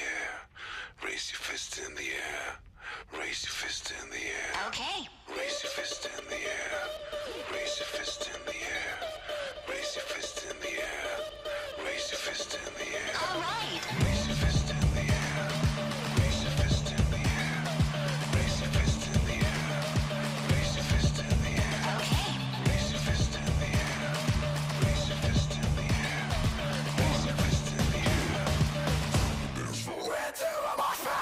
air. Raise your fist in the air. Raise your fist in the air. Okay. Raise your fist in the air. Raise your fist in the air. Raise your fist in the air. Raise your fist in the air. All right. Raise your fist in the air. Raise your fist in the air. Raise your fist in the air. Raise your fist in the air. Okay. Raise your fist in the air. Raise your fist in the air. Raise your fist in the air. Where to am I from?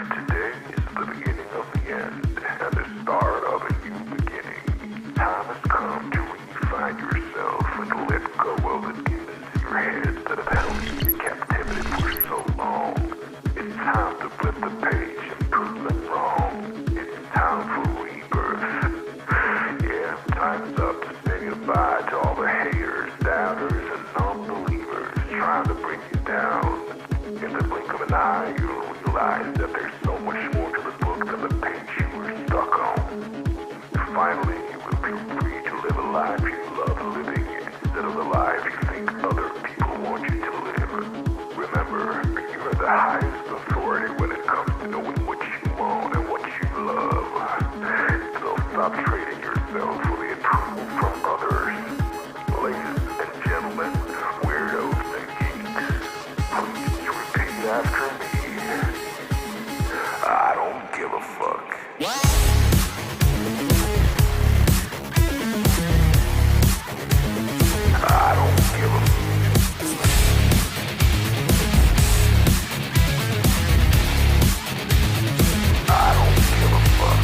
Today is the beginning of the end and the start of a new beginning. Time has come to redefine yourself and let go of the demons in your head that have held you in captivity for so long. It's time to flip the page and prove them wrong. It's time for rebirth. Yeah, time's up to say goodbye to all the haters, doubters, and non-believers trying to bring you down. In the blink of an eye, you'll realize that there's so much more to the book than the page you were stuck on. Finally, you will feel free to live a life you love living instead of the life you think other people want you to live. Remember, you are the highest authority when it comes to knowing what you want and what you love. So stop trading yourself for the approval from others. Ladies and gentlemen, weirdos and geeks, please repeat after me. I don't give a fuck. What? I don't give a fuck. I don't give a fuck.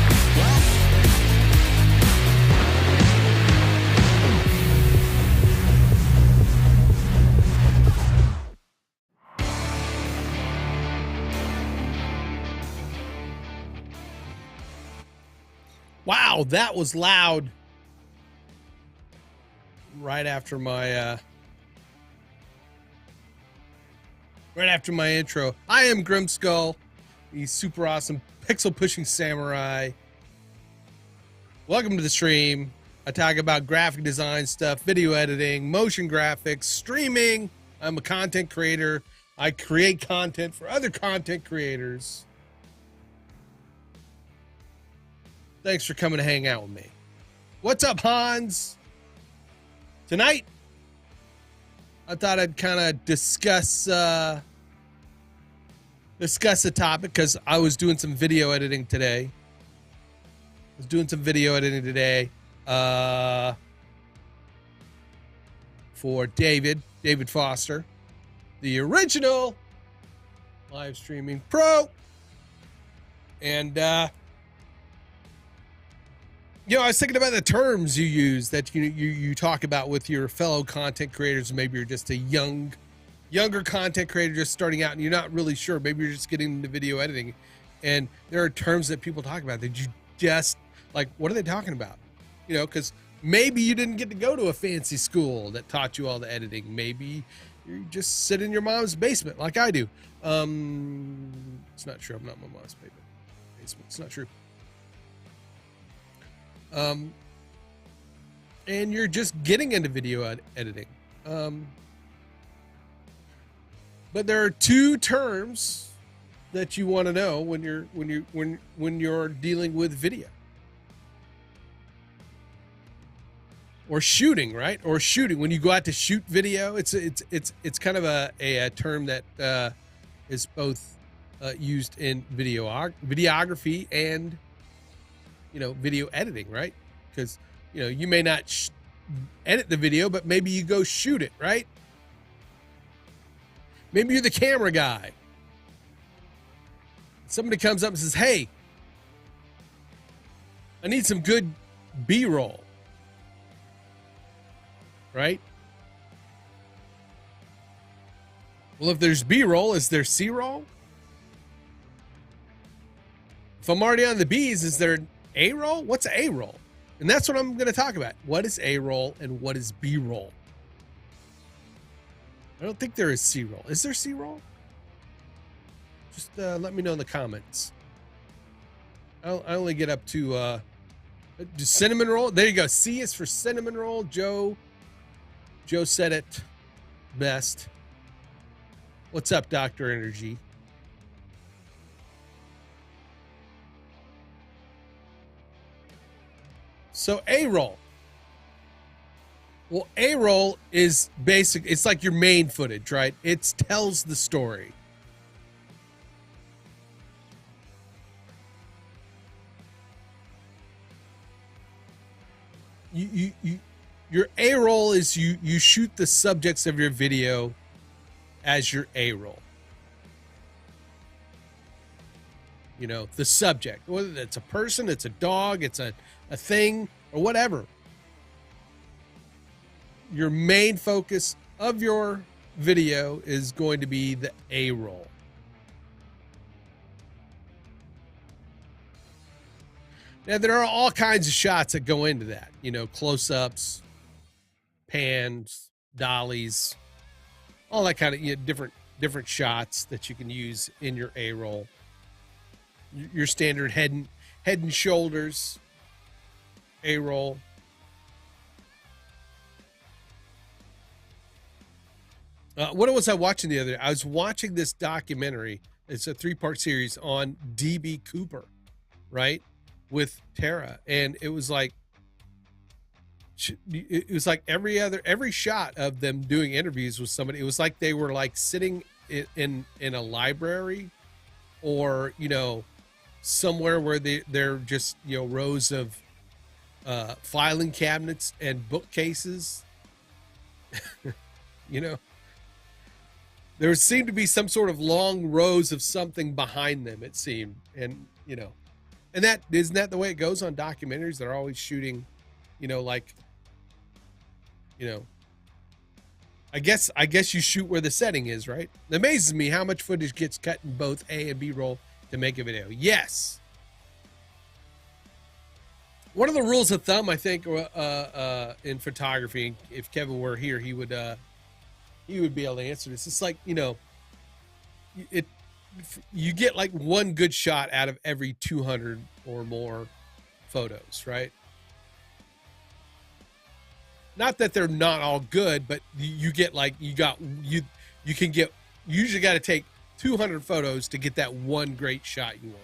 Wow, that was loud. Right after my intro. I am Grimskull, the super awesome pixel pushing samurai. Welcome to the stream. I talk about graphic design stuff, video editing, motion graphics, streaming. I'm a content creator. I create content for other content creators. Thanks for coming to hang out with me. What's up, Hans? Tonight, I thought I'd kind of discuss the topic because I was doing some video editing today. For David Foster, the original Live Streaming Pro. And, you know, I was thinking about the terms you use that you talk about with your fellow content creators. Maybe you're just a younger content creator just starting out and you're not really sure. Maybe you're just getting into video editing. And there are terms that people talk about that you just, like, what are they talking about? You know, because maybe you didn't get to go to a fancy school that taught you all the editing. Maybe you just sit in your mom's basement like I do. It's not true. I'm not my mom's basement. It's not true. And you're just getting into video editing. But there are two terms that you want to know when you're dealing with video or shooting, right? Or shooting when you go out to shoot video. It's kind of a term that is both used in videography and, you know, video editing, right? Because, you know, you may not edit the video, but maybe you go shoot it, right? Maybe you're the camera guy. Somebody comes up and says, hey, I need some good B-roll, right? Well, if there's B-roll, is there C-roll? If I'm already on the B's, is there an A-roll? What's A-roll? And that's what I'm going to talk about. What is A-roll and what is B-roll? I don't think there is C-roll. Is there C-roll? Just let me know in the comments. I only get up to cinnamon roll. There you go. C is for cinnamon roll. Joe said it best. What's up, Dr. Energy? So A-roll. Well, A-roll is basic. It's like your main footage, right? It tells the story. Your A-roll is you shoot the subjects of your video as your A-roll. You know, the subject, whether it's a person, it's a dog, it's a thing, or whatever. Your main focus of your video is going to be the A-roll. Now, there are all kinds of shots that go into that, you know, close-ups, pans, dollies, all that kind of, you know, different shots that you can use in your A-roll. Your standard head and shoulders A-roll. What was I watching the other day? I was watching this documentary. It's a 3-part series on DB Cooper, right? With Tara. And it was like every shot of them doing interviews with somebody. It was like they were like sitting in a library or, you know, somewhere where they're just, you know, rows of filing cabinets and bookcases. You know, there seemed to be some sort of long rows of something behind them, it seemed. And, you know, and that isn't that the way it goes on documentaries? They're always shooting, you know, like, you know, I guess you shoot where the setting is, right? It amazes me how much footage gets cut in both A and B roll to make a video. Yes. One of the rules of thumb, I think, in photography, if Kevin were here, he would be able to answer this. It's like, you know, you get like one good shot out of every 200 or more photos, right? Not that they're not all good, but you get like, you can get, you usually got to take 200 photos to get that one great shot you want.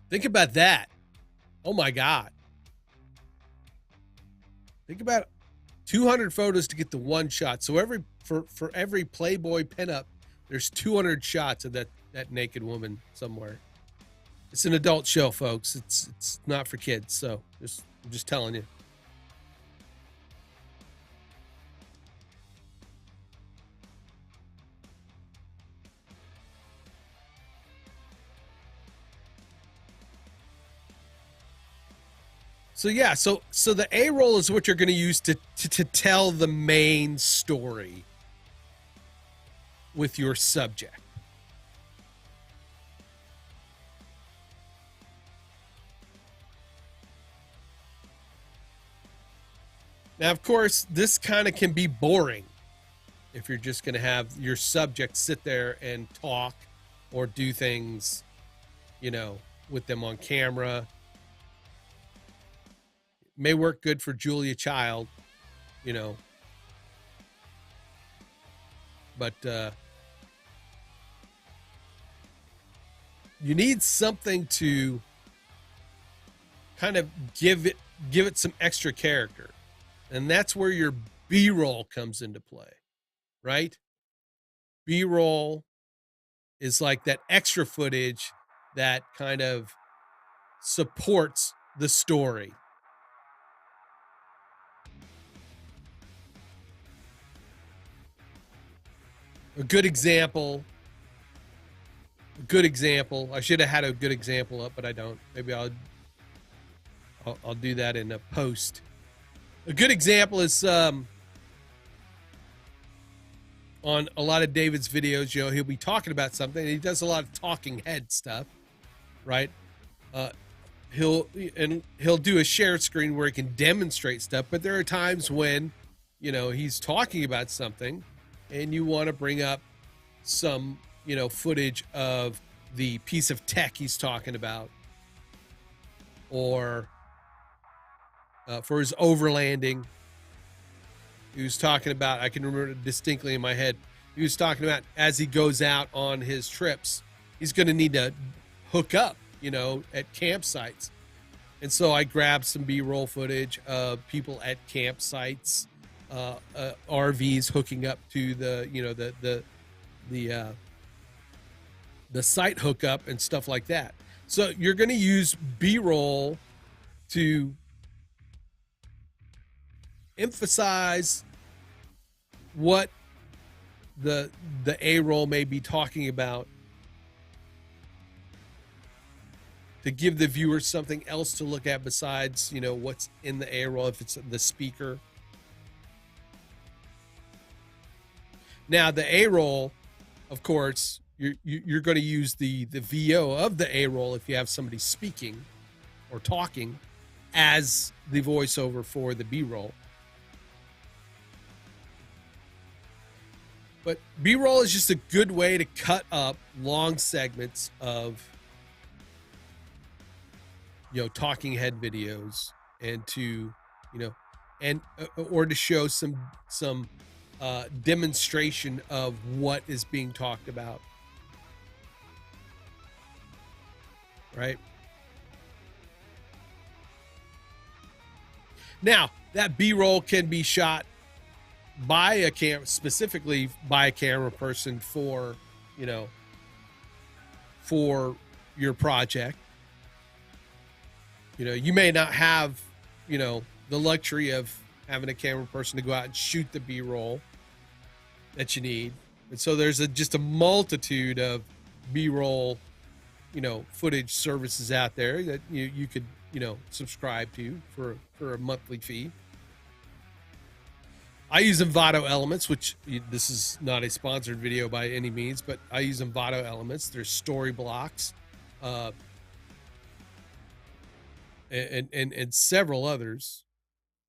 Think about that. Oh my God. Think about 200 photos to get the one shot. So for every Playboy pinup, there's 200 shots of that naked woman somewhere. It's an adult show, folks. It's not for kids. So I'm just telling you. So yeah, so the A-roll is what you're going to use to tell the main story with your subject. Now, of course, this kind of can be boring if you're just going to have your subject sit there and talk or do things, you know, with them on camera. May work good for Julia Child, you know, but you need something to kind of give it some extra character. And that's where your B-roll comes into play, right? B-roll is like that extra footage that kind of supports the story. A good example. I should have had a good example up, but I don't. Maybe I'll do that in a post. A good example is on a lot of David's videos, you know, he'll be talking about something. And he does a lot of talking head stuff, right? He'll do a share screen where he can demonstrate stuff, but there are times when, you know, he's talking about something and you want to bring up some, you know, footage of the piece of tech he's talking about, or for his overlanding. He was talking about, I can remember it distinctly in my head, he was talking about as he goes out on his trips, he's going to need to hook up, you know, at campsites. And so I grabbed some B-roll footage of people at campsites, RVs hooking up to the, you know, the site hookup and stuff like that. So you're going to use B-roll to emphasize what the A-roll may be talking about, to give the viewer something else to look at besides, you know, what's in the A-roll, if it's the speaker. Now, the A-roll, of course, you're going to use the VO of the A-roll if you have somebody speaking or talking as the voiceover for the B-roll. But B-roll is just a good way to cut up long segments of, you know, talking head videos, and to, you know, and or to show some demonstration of what is being talked about, right? Now, that B-roll can be shot by a specifically by a camera person for, you know, for your project. You know, you may not have, you know, the luxury of having a camera person to go out and shoot the B-roll that you need. And so there's just a multitude of B-roll, you know, footage services out there that you could, you know, subscribe to for a monthly fee. I use Envato Elements, which this is not a sponsored video by any means, but I use Envato Elements. There's story blocks, and several others.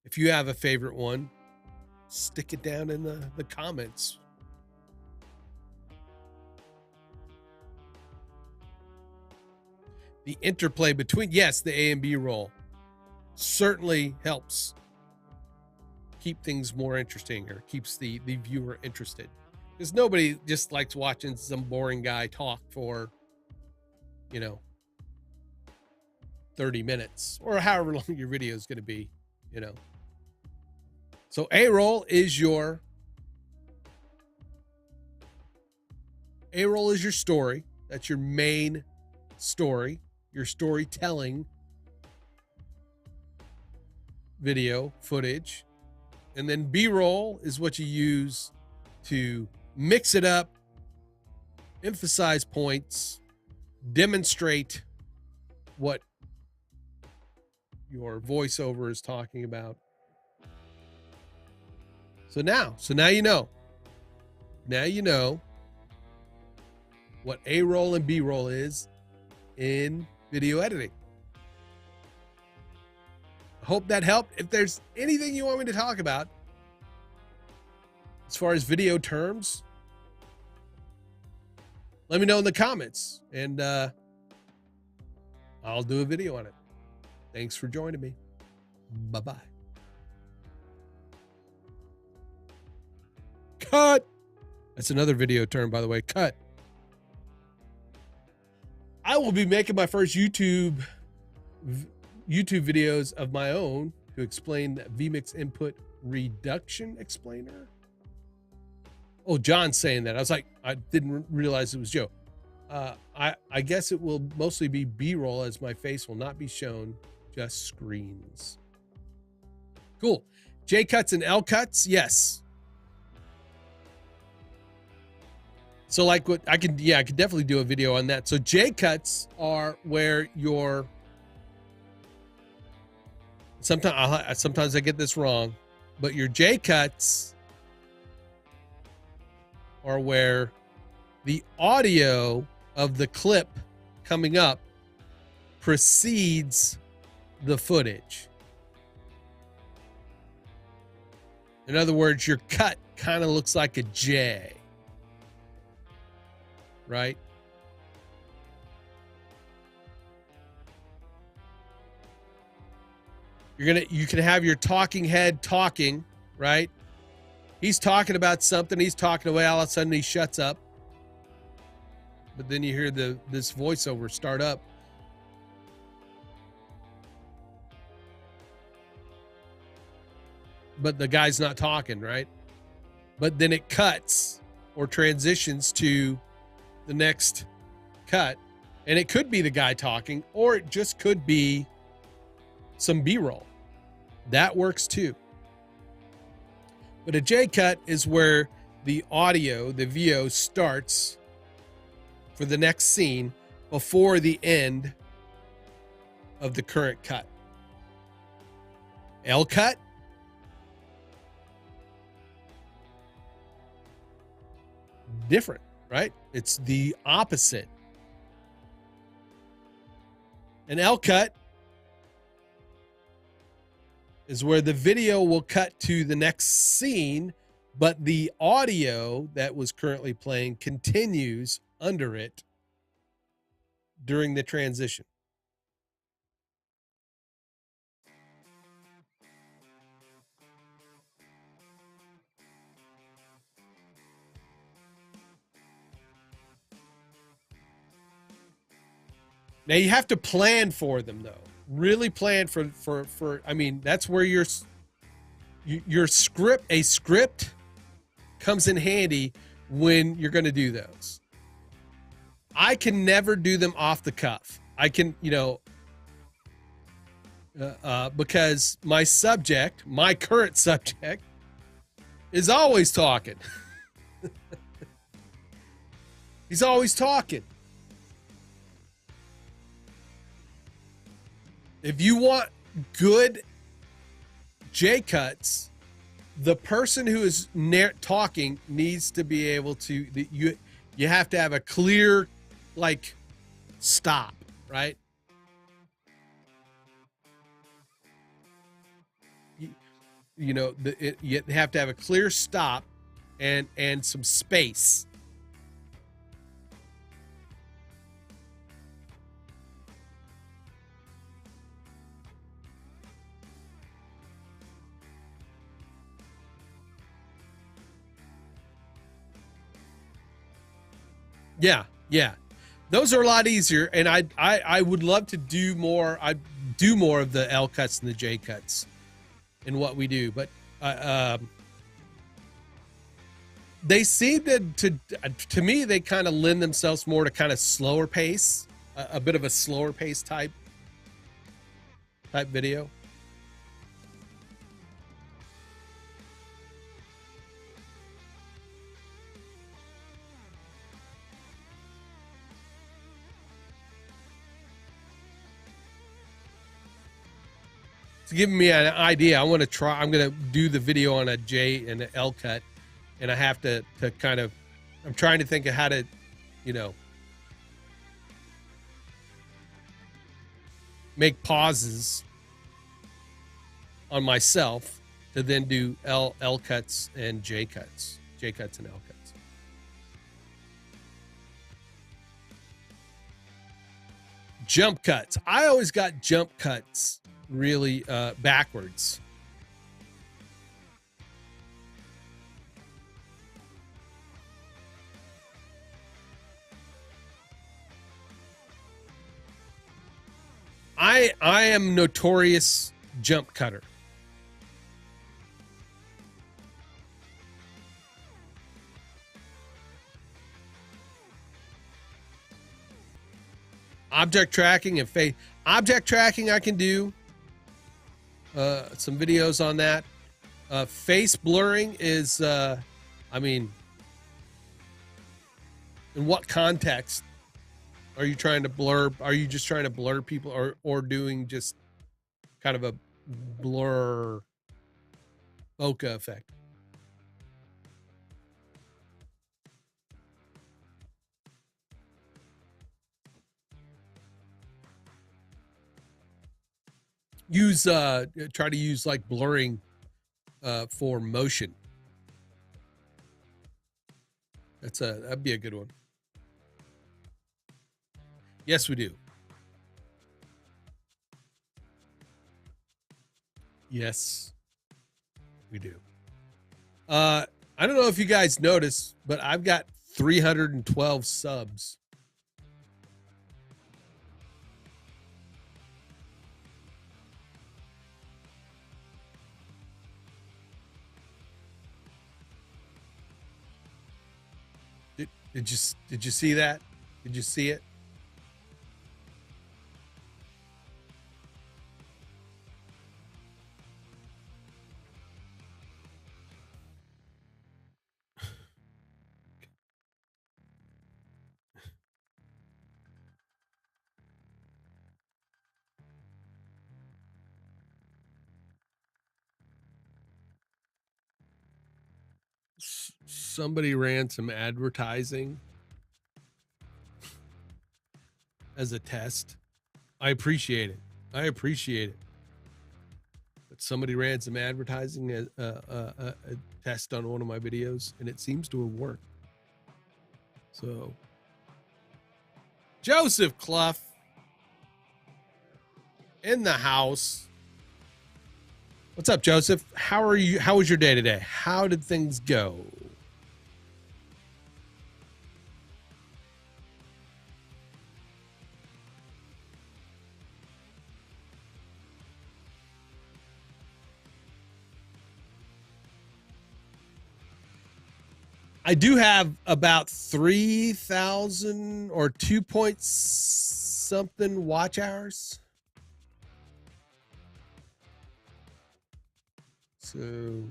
If you have a favorite one, stick it down in the comments. The interplay between, yes, the A and B roll certainly helps keep things more interesting, or keeps the viewer interested, because nobody just likes watching some boring guy talk for, you know, 30 minutes or however long your video is going to be, you know. So A-roll is your story. That's your main story, your storytelling video footage. And then B-roll is what you use to mix it up, emphasize points, demonstrate what voiceover is talking about. So now you know. Now you know what A-roll and B-roll is in video editing. I hope that helped. If there's anything you want me to talk about as far as video terms, let me know in the comments, and I'll do a video on it. Thanks for joining me. Bye-bye. Cut. That's another video term, by the way. Cut. I will be making my first YouTube videos of my own to explain the vMix input reduction explainer. Oh, John's saying that. I was like, I didn't realize it was Joe. I guess it will mostly be B-roll, as my face will not be shown, just screens. Cool. J cuts and L cuts, yes. So like what I could definitely do a video on that. So J cuts are where your sometimes I get this wrong, but your J cuts are where the audio of the clip coming up precedes the footage. In other words, your cut kind of looks like a J, right? You can have your talking head talking, right? He's talking about something, he's talking away, all of a sudden he shuts up. But then you hear this voiceover start up. But the guy's not talking, right? But then it cuts or transitions to the next cut. And it could be the guy talking, or it just could be some B-roll. That works too. But a J cut is where the audio, the VO, starts for the next scene before the end of the current cut. L cut, different, right? It's the opposite. An L cut is where the video will cut to the next scene, but the audio that was currently playing continues under it during the transition. Now you have to plan for them, though. Really plan for I mean, that's where your script comes in handy when you're going to do those. I can never do them off the cuff. I can, because my current subject is always talking. He's always talking. If you want good J cuts, the person who is talking needs to be able to, you have to have a clear, like, stop, right? You have to have a clear stop and some space. Yeah. Those are a lot easier, and I would love to do more. I do more of the L cuts and the J cuts in what we do, but they seem to me they kind of lend themselves more to kind of slower pace, a bit of a slower pace type video. It's giving me an idea. I want to try. I'm going to do the video on a J and an L cut, and I have to kind of. I'm trying to think of how to, you know, make pauses on myself to then do L cuts and J cuts and L cuts. Jump cuts. I always got jump cuts really backwards. I am notorious jump cutter. Object tracking and face object tracking I can do some videos on that. Face blurring is I mean, in what context are you trying to blur? Are you just trying to blur people or doing just kind of a blur bokeh effect? Use try to use like blurring for motion. That'd be a good one. Yes, we do. Yes, we do. I don't know if you guys noticed, but I've got 312 subs. Did you see that? Did you see it? Somebody ran some advertising as a test. I appreciate it. But somebody ran some advertising as a test on one of my videos, and it seems to have worked. So, Joseph Clough in the house. What's up, Joseph? How are you? How was your day today? How did things go? I do have about 3,000 or 2 point something watch hours. So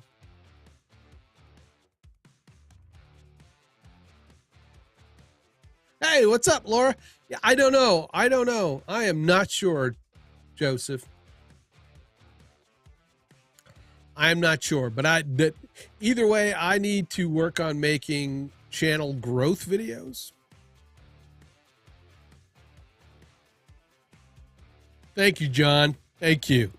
hey, what's up, Laura? Yeah, I don't know. I am not sure, Joseph. I'm not sure, but either way, I need to work on making channel growth videos. Thank you, John. Thank you.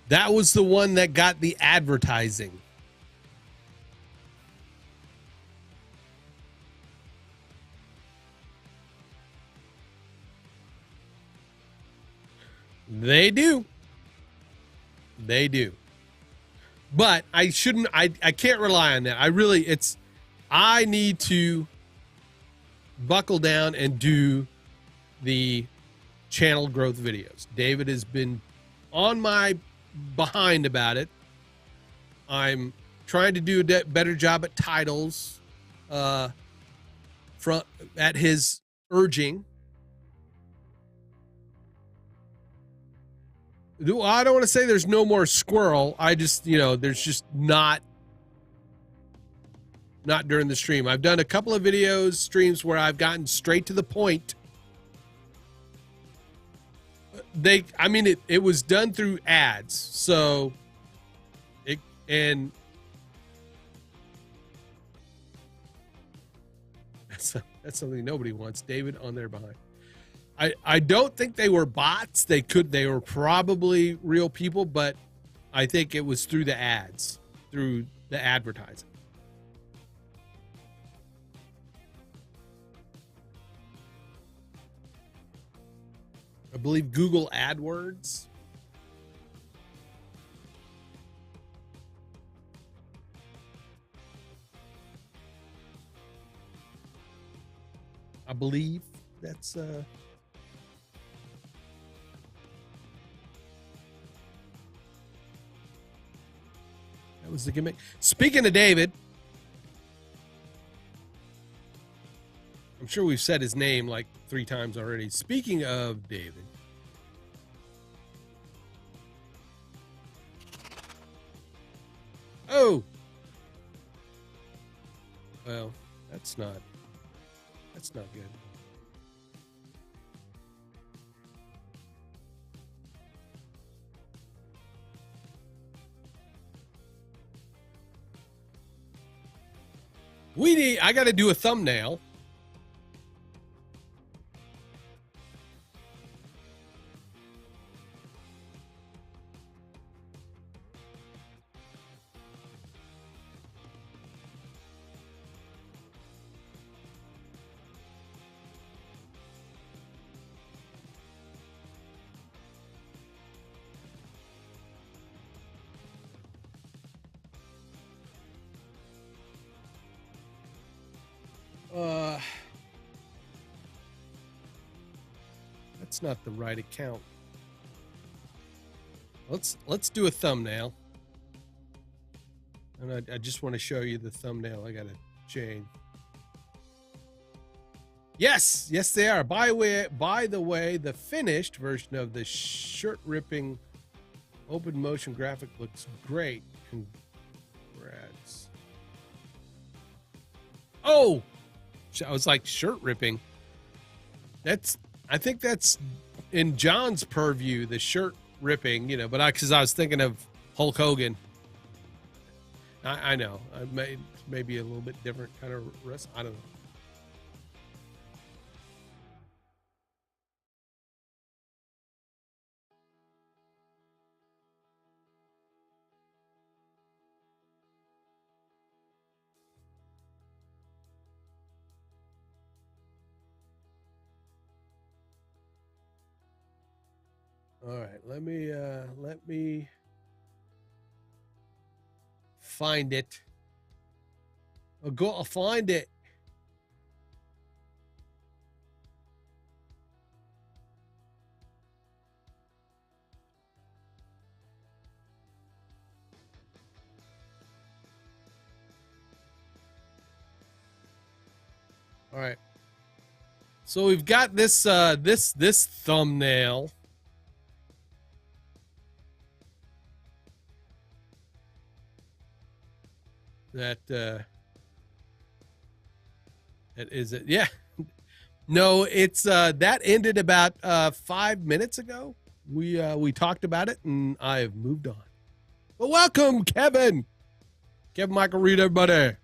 That was the one that got the advertising. They do. But I can't rely on that. I need to buckle down and do the channel growth videos. David has been on my behind about it. I'm trying to do a better job at titles at his urging. I don't want to say there's no more squirrel. I just, there's just not during the stream. I've done a couple of streams where I've gotten straight to the point. It was done through ads. So that's something nobody wants. David on there behind. I don't think they were bots. They were probably real people, but I think it was through the ads, through the advertising. I believe Google AdWords. I believe that's that was the gimmick. Speaking of David, I'm sure we've said his name like 3 times already. Speaking of David, oh, well, that's not good. I got to do a thumbnail. That's not the right account. Let's do a thumbnail. And I just want to show you the thumbnail. I got to change. Yes, they are. By the way, the finished version of the shirt ripping open motion graphic looks great. Congrats. Oh, I was like, shirt ripping. I think that's in John's purview, the shirt ripping, but because I was thinking of Hulk Hogan. I know. Maybe a little bit different kind of wrestling. I don't know. All right, let me find it. I'll find it. All right. So we've got this this thumbnail. That is it. Yeah. No, it's that ended about 5 minutes ago. We talked about it and I have moved on. But welcome, Kevin. Kevin Michael Reed, everybody.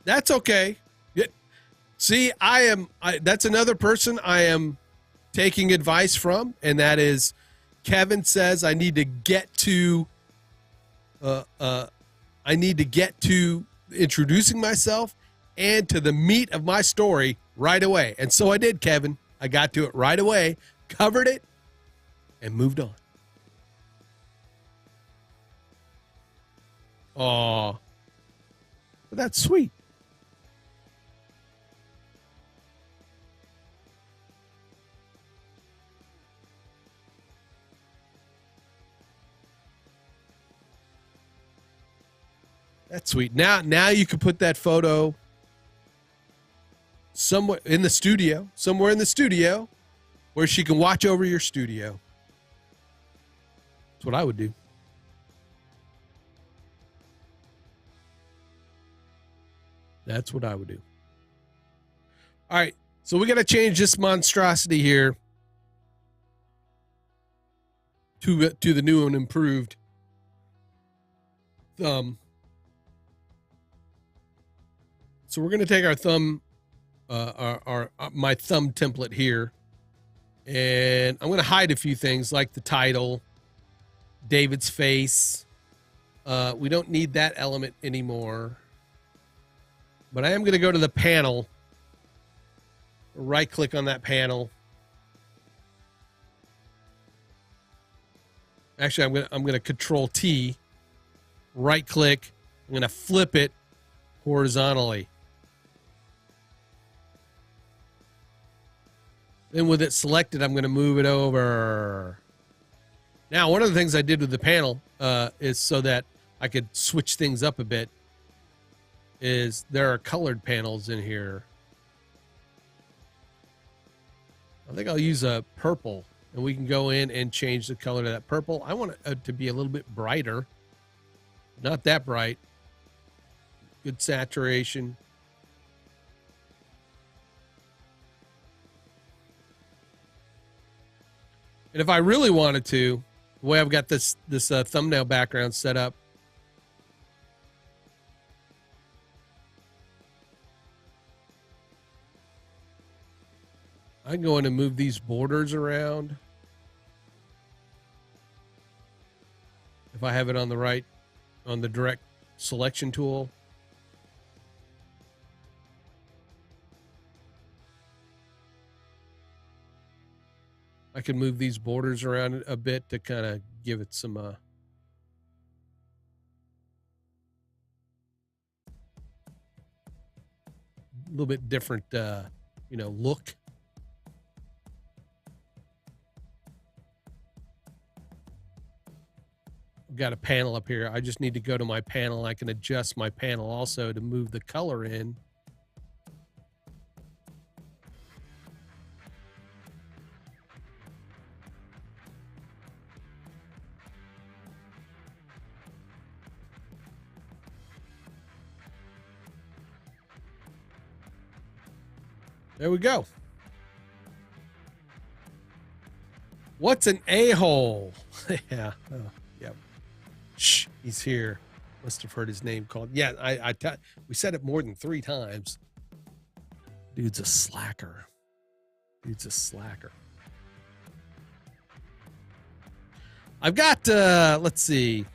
That's okay. See, that's another person I am taking advice from, and that is Kevin says I need to get to introducing myself and to the meat of my story right away. And so I did, Kevin. I got to it right away, covered it, and moved on. Oh, that's sweet. That's sweet. Now you can put that photo somewhere in the studio, where she can watch over your studio. That's what I would do. That's what I would do. All right, so we got to change this monstrosity here to the new and improved thumb. So we're going to take our thumb, my thumb template here, and I'm going to hide a few things like the title, David's face. We don't need that element anymore. But I am going to go to the panel, right click on that panel. Actually, I'm going to Control T, right click. I'm going to flip it horizontally. Then with it selected, I'm going to move it over. Now, one of the things I did with the panel is so that I could switch things up a bit. Is there are colored panels in here. I think I'll use a purple, and we can go in and change the color to that purple. I want it to be a little bit brighter. Not that bright. Good saturation. And if I really wanted to, the way I've got this thumbnail background set up, I can go in and move these borders around. If I have it on the right, on the direct selection tool. I can move these borders around a bit to kind of give it some a little bit different, look. I've got a panel up here. I just need to go to my panel. I can adjust my panel also to move the color in. There we go. What's an a-hole? Yeah. Oh, yeah. Shh, he's here. Must have heard his name called. Yeah, we said it more than 3 times. Dude's a slacker. I've got, let's see.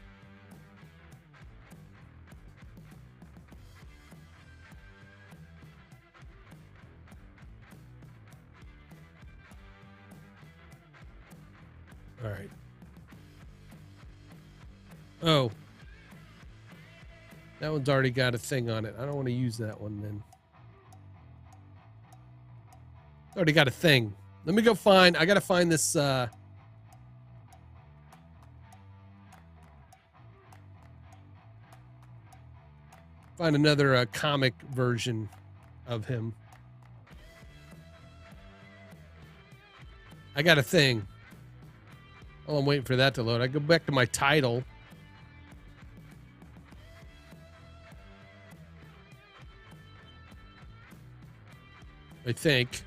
All right. Oh. That one's already got a thing on it. I don't want to use that one then. Already got a thing. Let me go find, I got to find this, find another comic version of him. I got a thing. Oh, I'm waiting for that to load. I go back to my title. I think.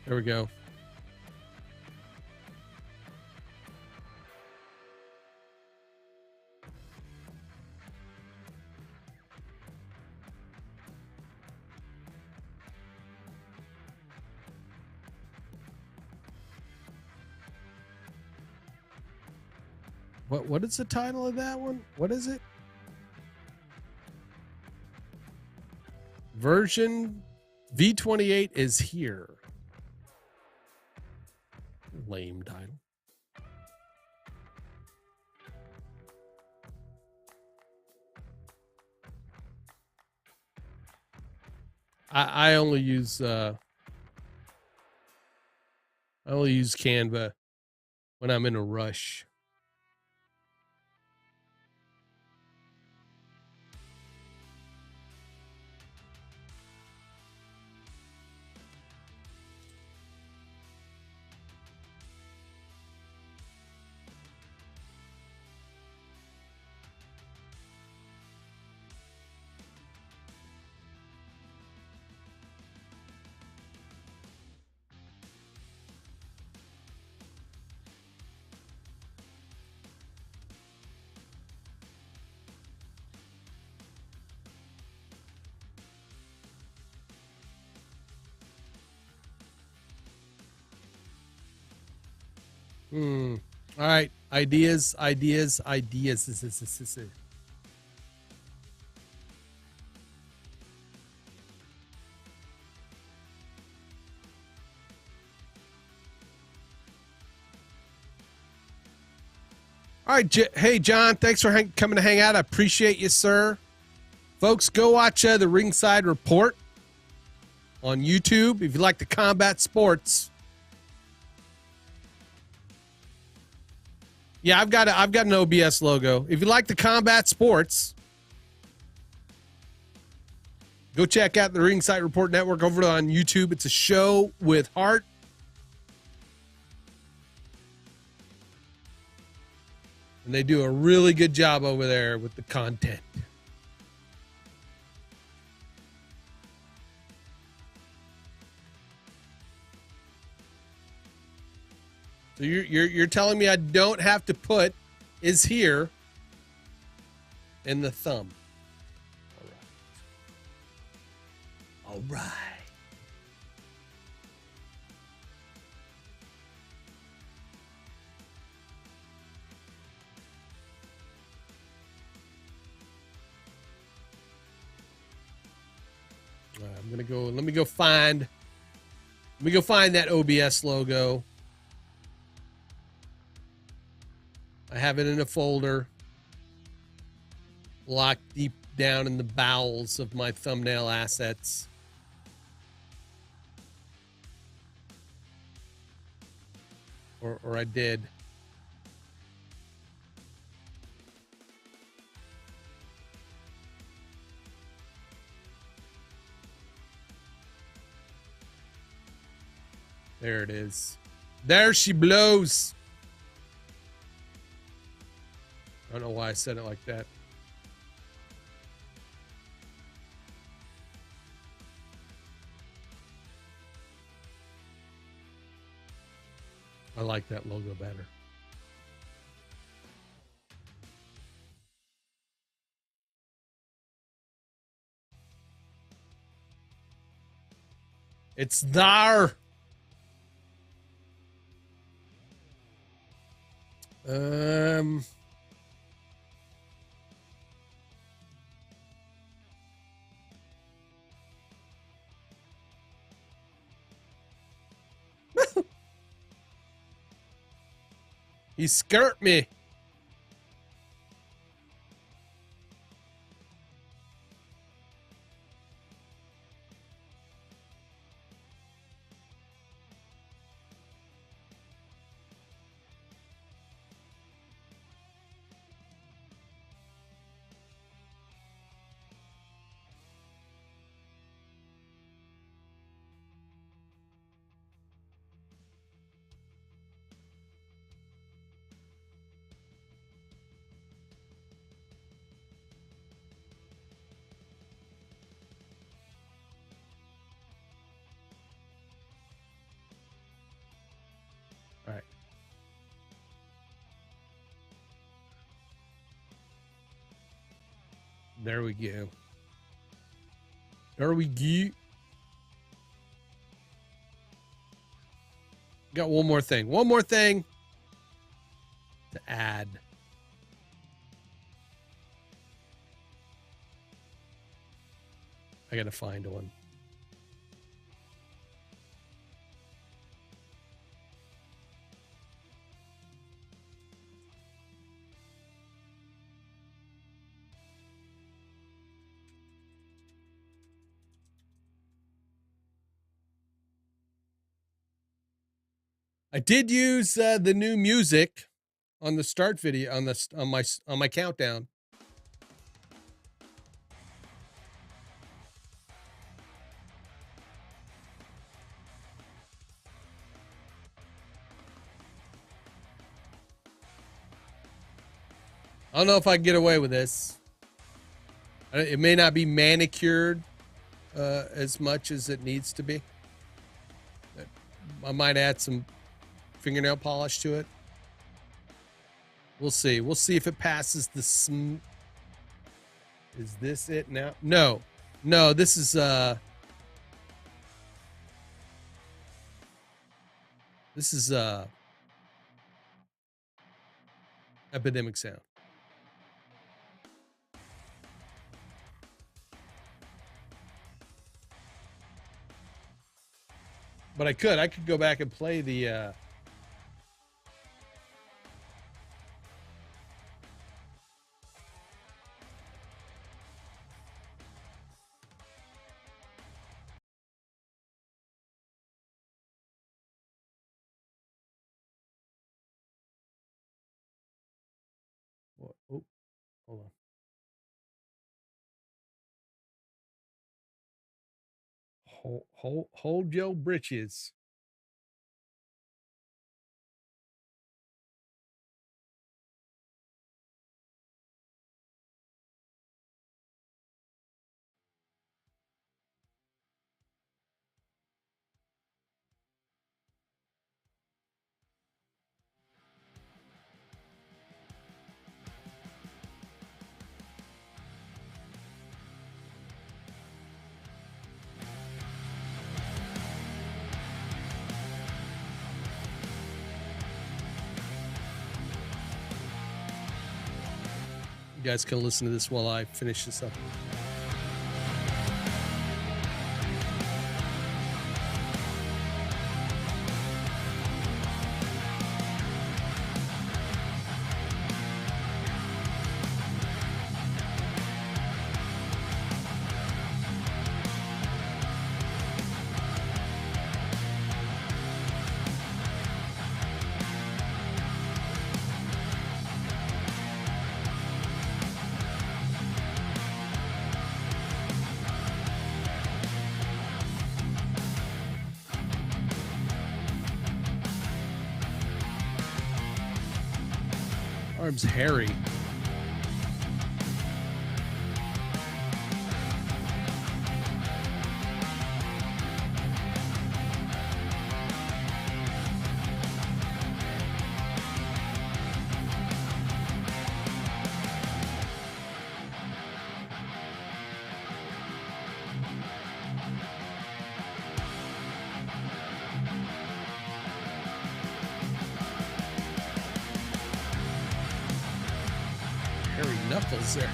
There we go. What is the title of that one? What is it? Version V28 is here. Lame title. I only use Canva when I'm in a rush. All right. Ideas. All right. Hey, John, thanks for coming to hang out. I appreciate you, sir. Folks, go watch the Ringside Report on YouTube if you like the combat sports. Yeah, I've got an OBS logo. If you like the combat sports, go check out the Ringside Report Network over on YouTube. It's a show with heart. And they do a really good job over there with the content. So you're telling me I don't have to put is here in the thumb. All right. I'm gonna go. Let me go find that OBS logo. I have it in a folder locked deep down in the bowels of my thumbnail assets. Or I did. There it is. There she blows. I don't know why I said it like that. I like that logo better. It's there. He skirt me. All right. There we go. There we go. Got one more thing. One more thing to add. I got to find one. I did use the new music on the start video on my countdown. I don't know if I can get away with this. It may not be manicured as much as it needs to be. I might add some fingernail polish to it. We'll see. We'll see if it passes the Is this it now? No. No, this is epidemic sound. But I could go back and play the oh, hold on. Hold your britches. You guys can listen to this while I finish this up. Arm's hairy. Knuckles there.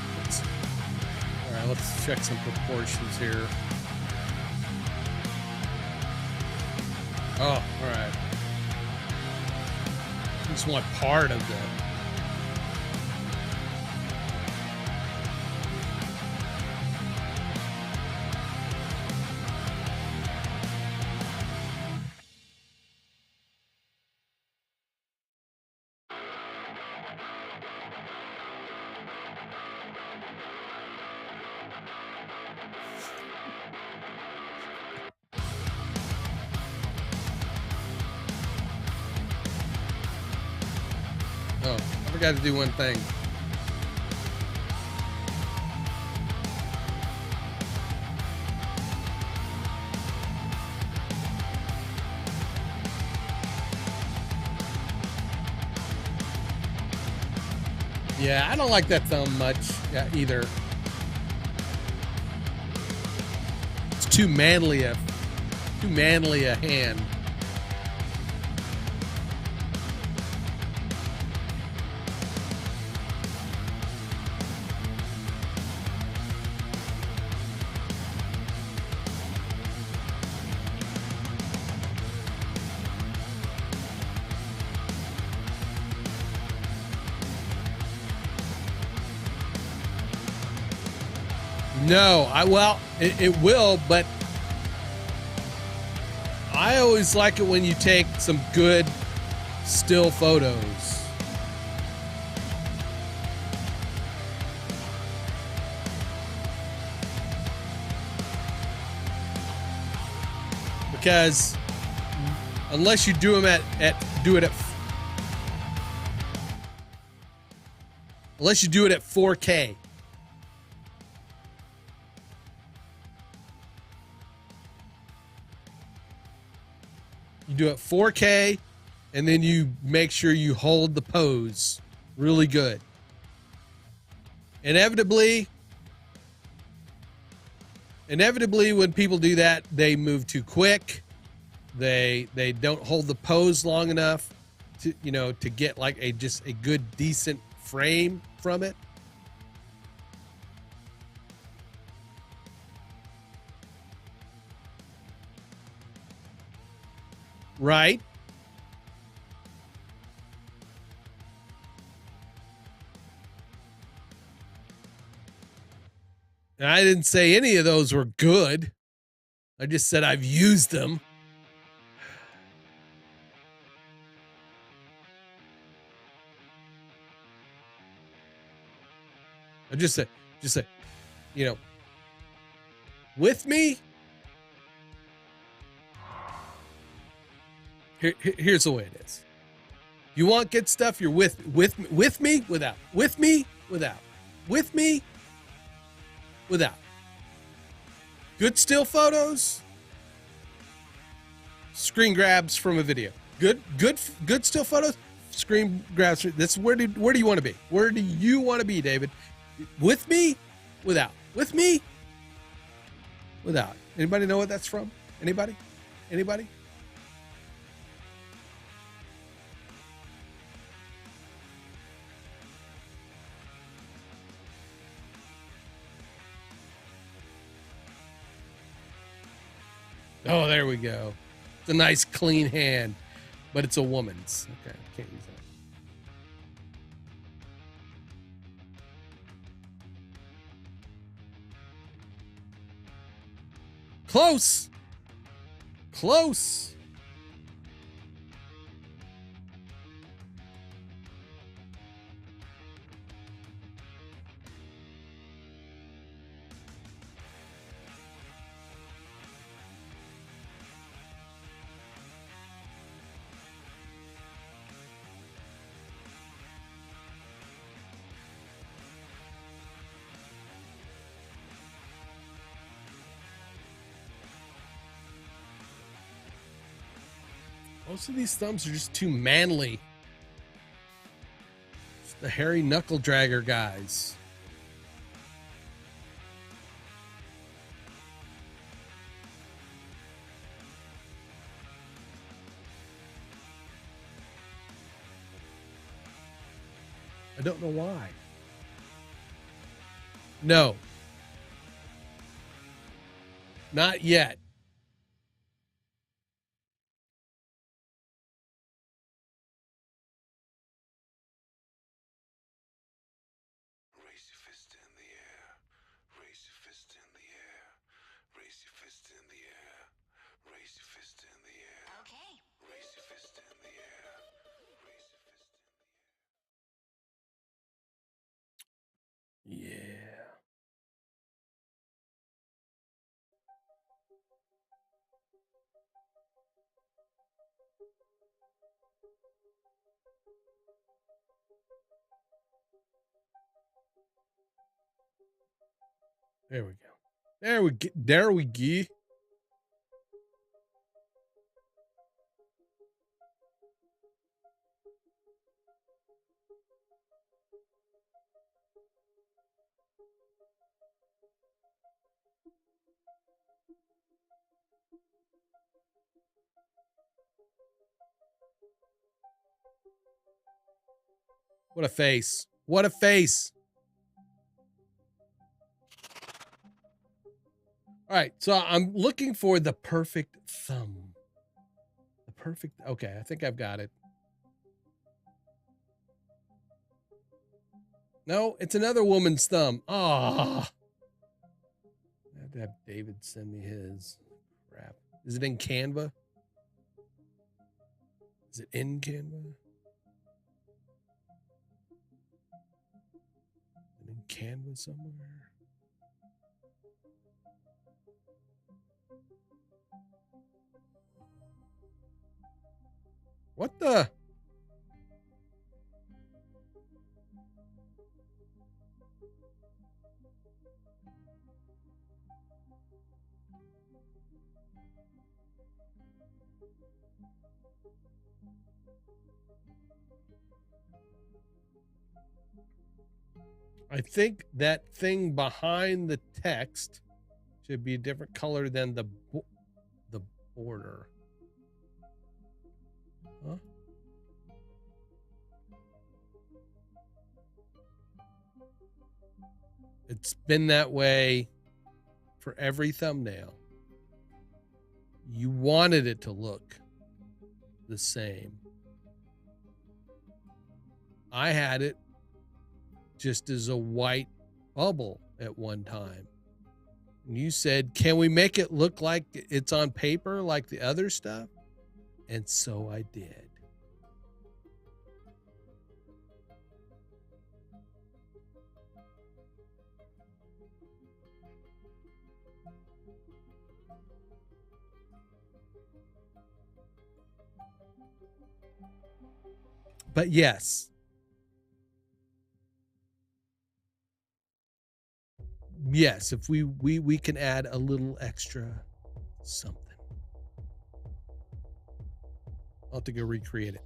All right, let's check some proportions here. Oh, all right. Just want part of the. Oh, I forgot to do one thing. Yeah, I don't like that thumb much either. It's too manly a hand. No, it will, but I always like it when you take some good still photos. Because unless you do them unless you do it at 4K. You do it 4K, and then you make sure you hold the pose really good. Inevitably, when people do that, they move too quick. They don't hold the pose long enough to get like just a good, decent frame from it. Right? And I didn't say any of those were good. I just said I've used them. I just say, you know, with me. Here's the way it is. You want good stuff? You're with me, without, with me, without, with me, without. Good still photos. Screen grabs from a video. Good still photos. Screen grabs. That's where do you want to be? Where do you want to be, David? With me, without. With me, without. Anybody know what that's from? Anybody? Anybody? Oh, there we go. It's a nice clean hand, but it's a woman's. Okay, can't use that. Close. Close. Most of these thumbs are just too manly. Just the hairy knuckle dragger guys. I don't know why. No. Not yet. Yeah. There we go. There we go. There we go. What a face. What a face. All right. So I'm looking for the perfect thumb. The perfect. Okay. I think I've got it. No, it's another woman's thumb. Ah. I had to have David send me his. Crap. Is it in Canva? Is it in Canva? Is it in Canva somewhere? What the? I think that thing behind the text should be a different color than the border. Huh? It's been that way for every thumbnail. You wanted it to look the same. I had it just as a white bubble at one time. And you said, can we make it look like it's on paper like the other stuff? And so I did. But yes, if we can add a little extra something. I'll have to go recreate it.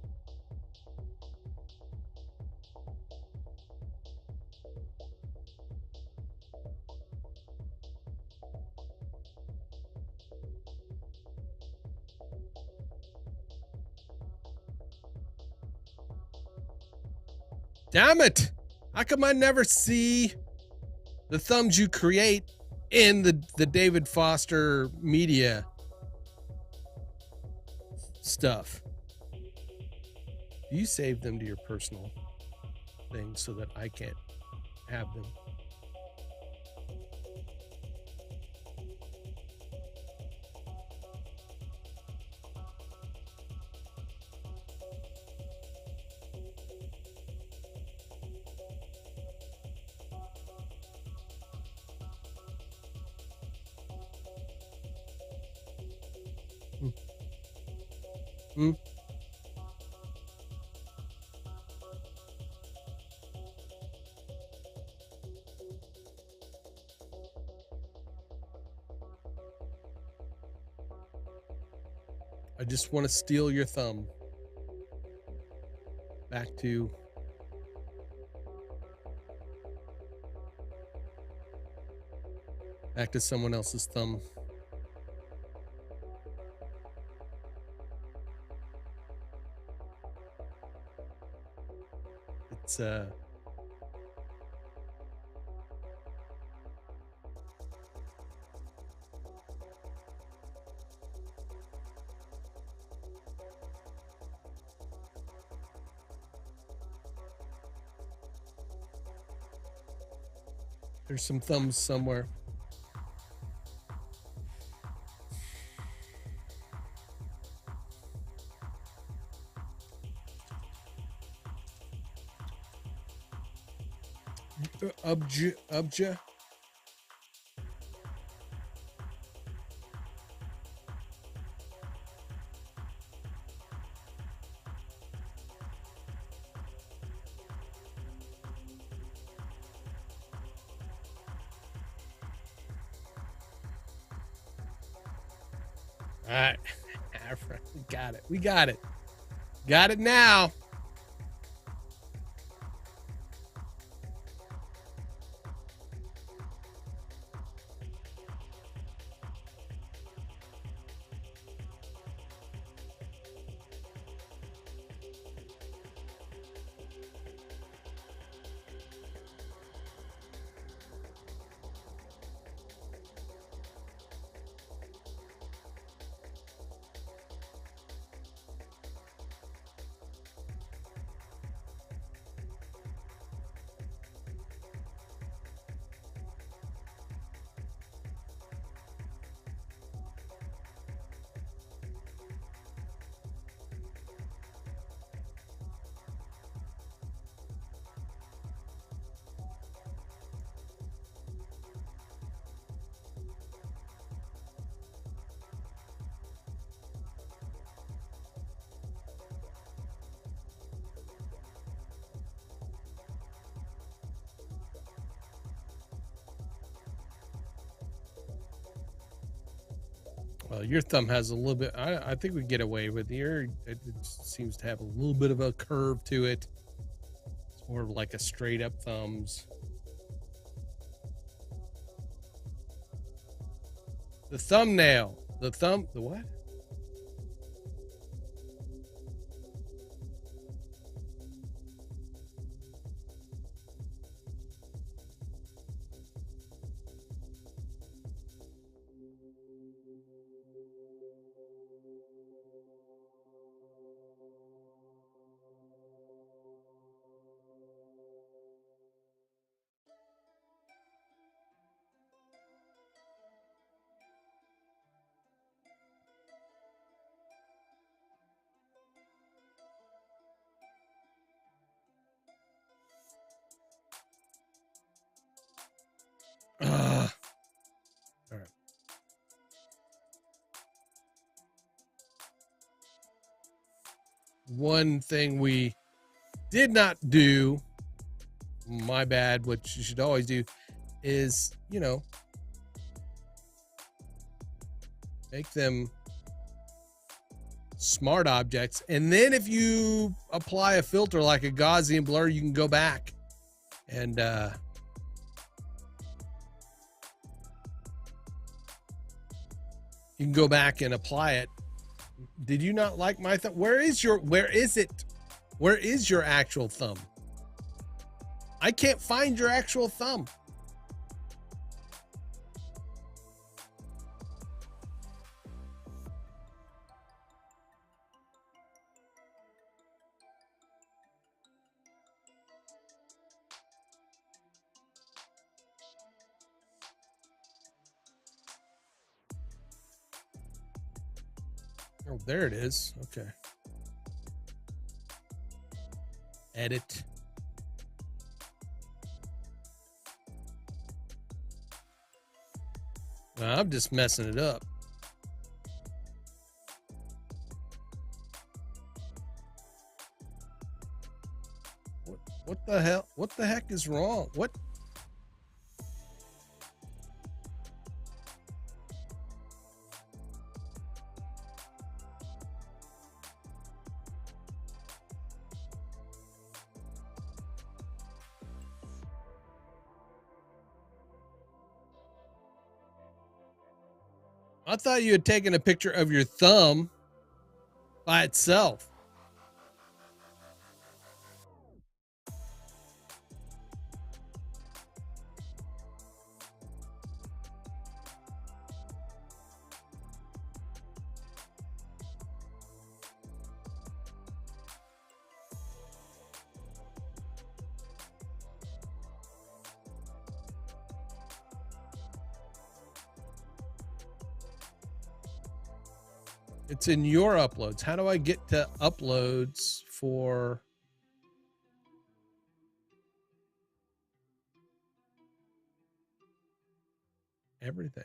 Damn it! How come I never see the thumbs you create in the David Foster media stuff? You save them to your personal thing so that I can't have them. I just want to steal your thumb back to someone else's thumb. It's there's some thumbs somewhere. Ubja. All right. Got it. We got it. Got it now. Well, your thumb has a little bit. I think we get away with your. It seems to have a little bit of a curve to it. It's more of like a straight up thumbs. The thumbnail. The what? one thing we did not do, my bad, which you should always do, is, you know, make them smart objects. And then if you apply a filter like a Gaussian blur, you can go back and you can go back and apply it. Did you not like my thumb? Where is your actual thumb? I can't find your actual thumb. Oh, there it is. Okay. Edit. Well, I'm just messing it up. What the hell? What the heck is wrong? What? I thought you had taken a picture of your thumb by itself. It's in your uploads. How do I get to uploads for everything?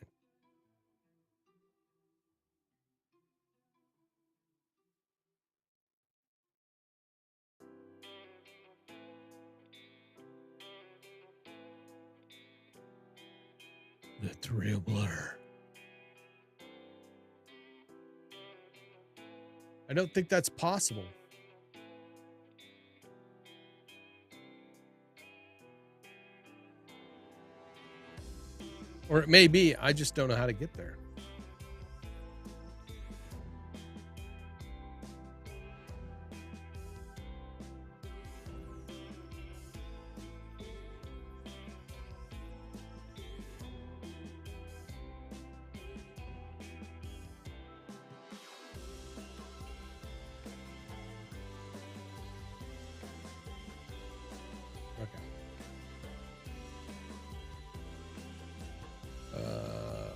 That's real blur. I don't think that's possible. Or it may be, I just don't know how to get there.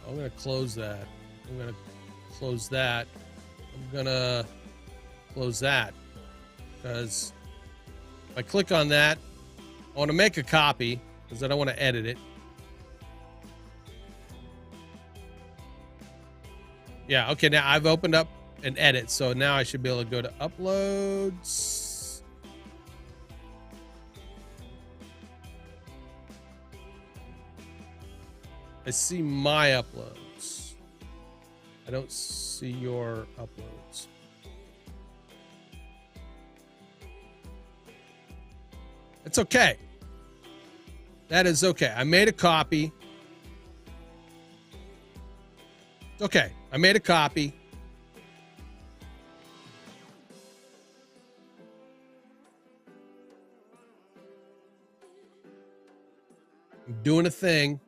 I'm going to close that. I'm going to close that. I'm going to close that because if I click on that, I want to make a copy because I don't want to edit it. Yeah, okay, now I've opened up an edit, so now I should be able to go to uploads. I see my uploads. I don't see your uploads. It's okay. That is okay. I made a copy. Okay, I made a copy. I'm doing a thing.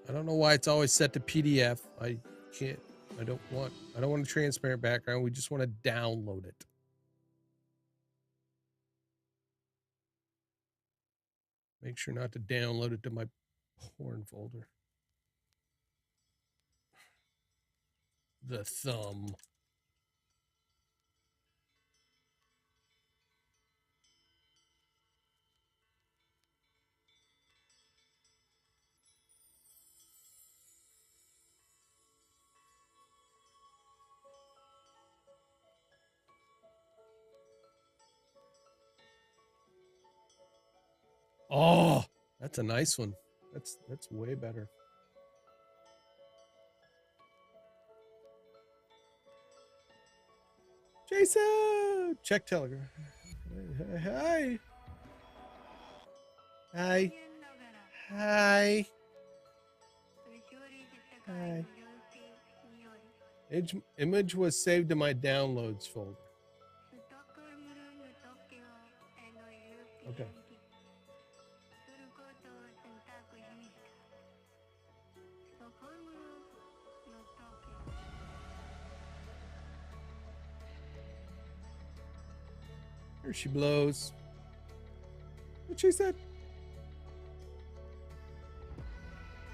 I don't know why it's always set to PDF. I don't want a transparent background. We just want to download it. Make sure not to download it to my porn folder. The thumb. Oh, that's a nice one. That's way better. Jason, check Telegram. Hi. Hi. Hi. Hi. Image was saved to my downloads folder. Okay. Here she blows. What she said?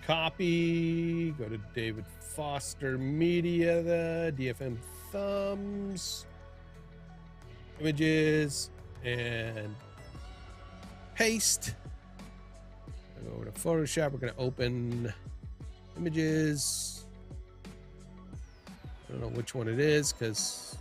Copy. Go to David Foster Media, the DFM thumbs, images, and paste. Go over to Photoshop. We're going to open images. I don't know which one it is because.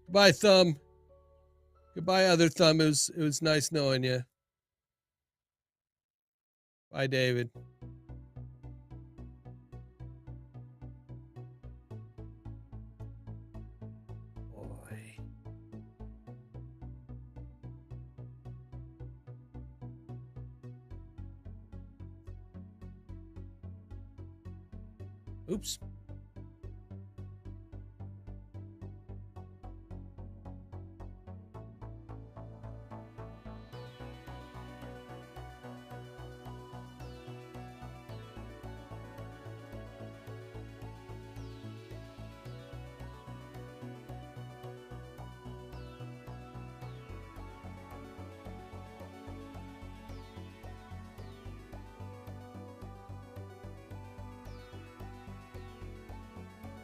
Goodbye, Thumb. Goodbye, other Thumb. It was nice knowing you. Bye, David. Boy. Oops.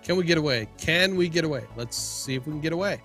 Can we get away? Can we get away? Let's see if we can get away.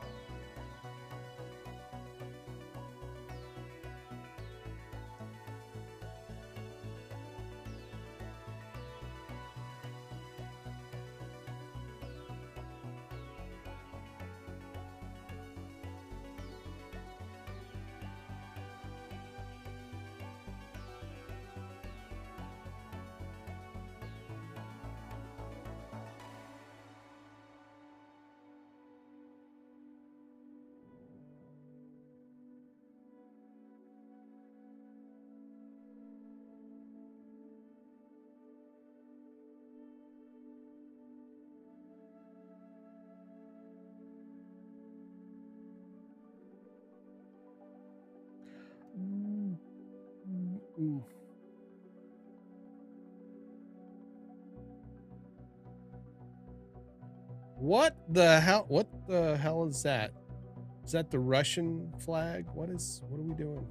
What the hell? What the hell is that? Is that the Russian flag? What are we doing?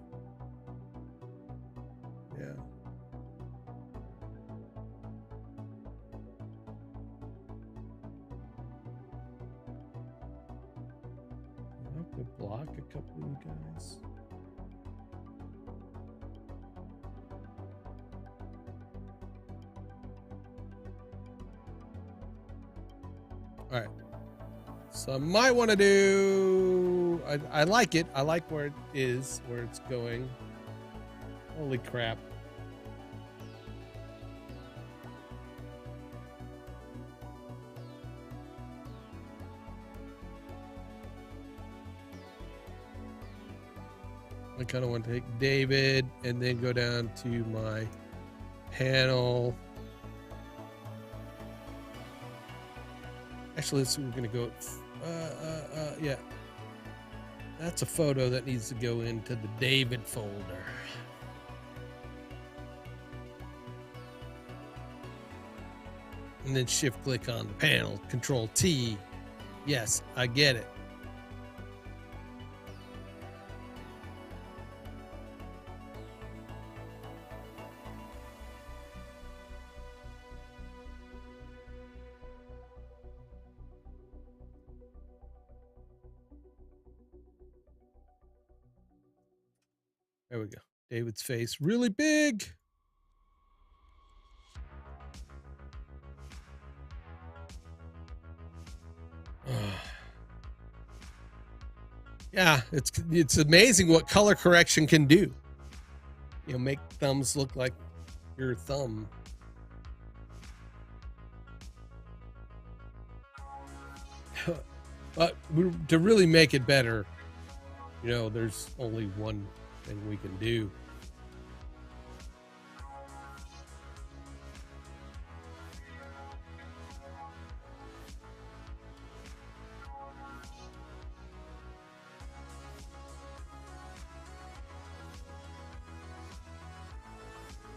Yeah. I have to block a couple of you guys. All right. So I might want to do. I like it. I like where it is, where it's going. Holy crap. I kind of want to take David and then go down to my panel. Actually, let's see, we're going to go. Yeah. That's a photo that needs to go into the David folder. And then shift click on the panel, Control T. Yes, I get it. There we go. David's face really big. Yeah, it's amazing what color correction can do. You know, make thumbs look like your thumb. But to really make it better, you know, there's only one thing we can do.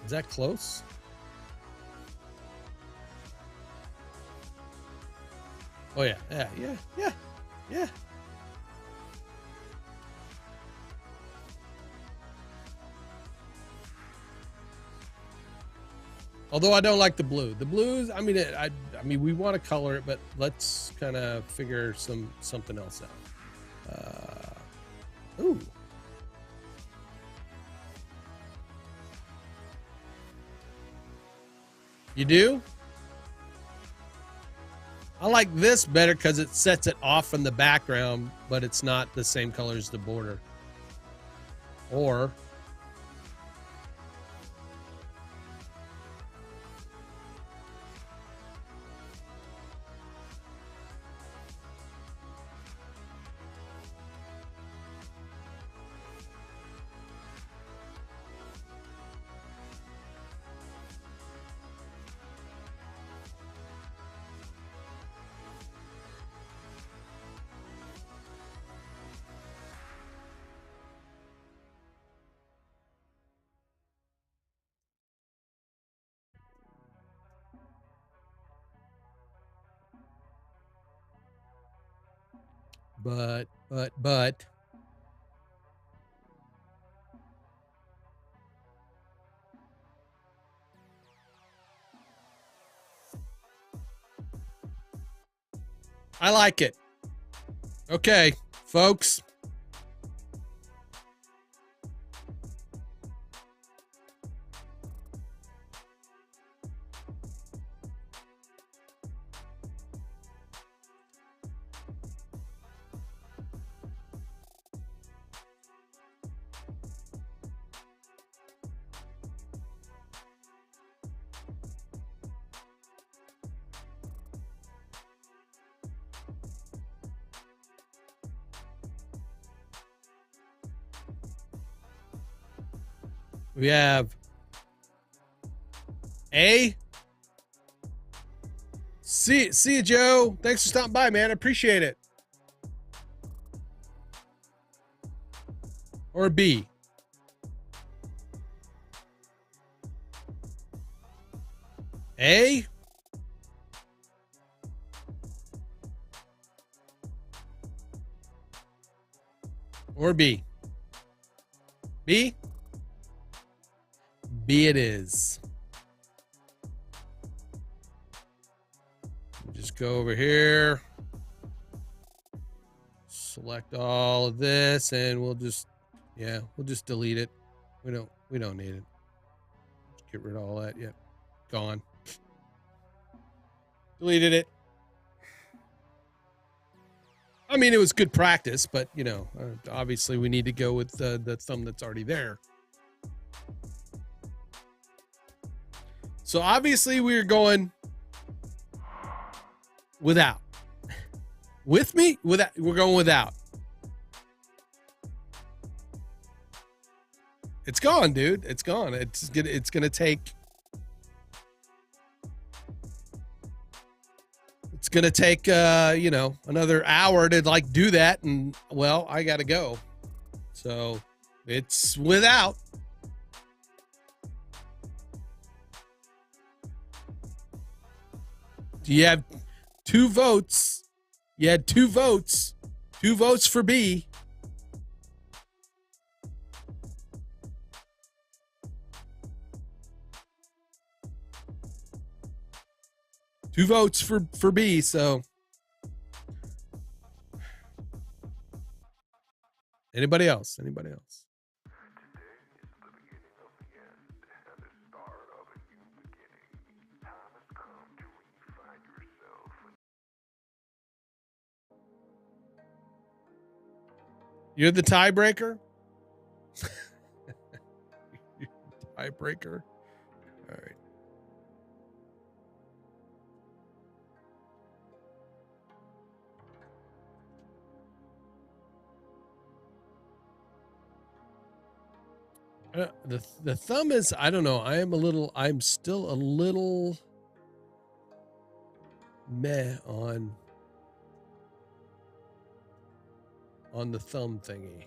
Is that close? Oh yeah, yeah. Although I don't like the blue. The blues, I mean, I mean, we want to color it, but let's kind of figure something else out. Ooh. You do? I like this better because it sets it off from the background, but it's not the same color as the border. Or but I like it. Okay, folks. We have A. See you, Joe. Thanks for stopping by, man. I appreciate it. Or B. A. Or B. B. B it is. Just go over here, select all of this, and we'll just delete it. We don't need it. Just get rid of all that. Yep, gone. Deleted it. I mean, it was good practice, but you know, obviously we need to go with the thumb that's already there. So obviously we're going without. With me? Without. We're going without. It's gone, dude. It's gone. It's gonna take. It's gonna take you know, another hour to like do that, and well, I gotta go. So it's without. You have 2 votes. You had 2 votes. 2 votes for B. Two votes for B, so anybody else? Anybody else? Today is the beginning of the end and the start of a new beginning. Time has come to redefine yourself. You're the tiebreaker? Tiebreaker? All right. The thumb is, I don't know. I'm still a little meh on the thumb thingy.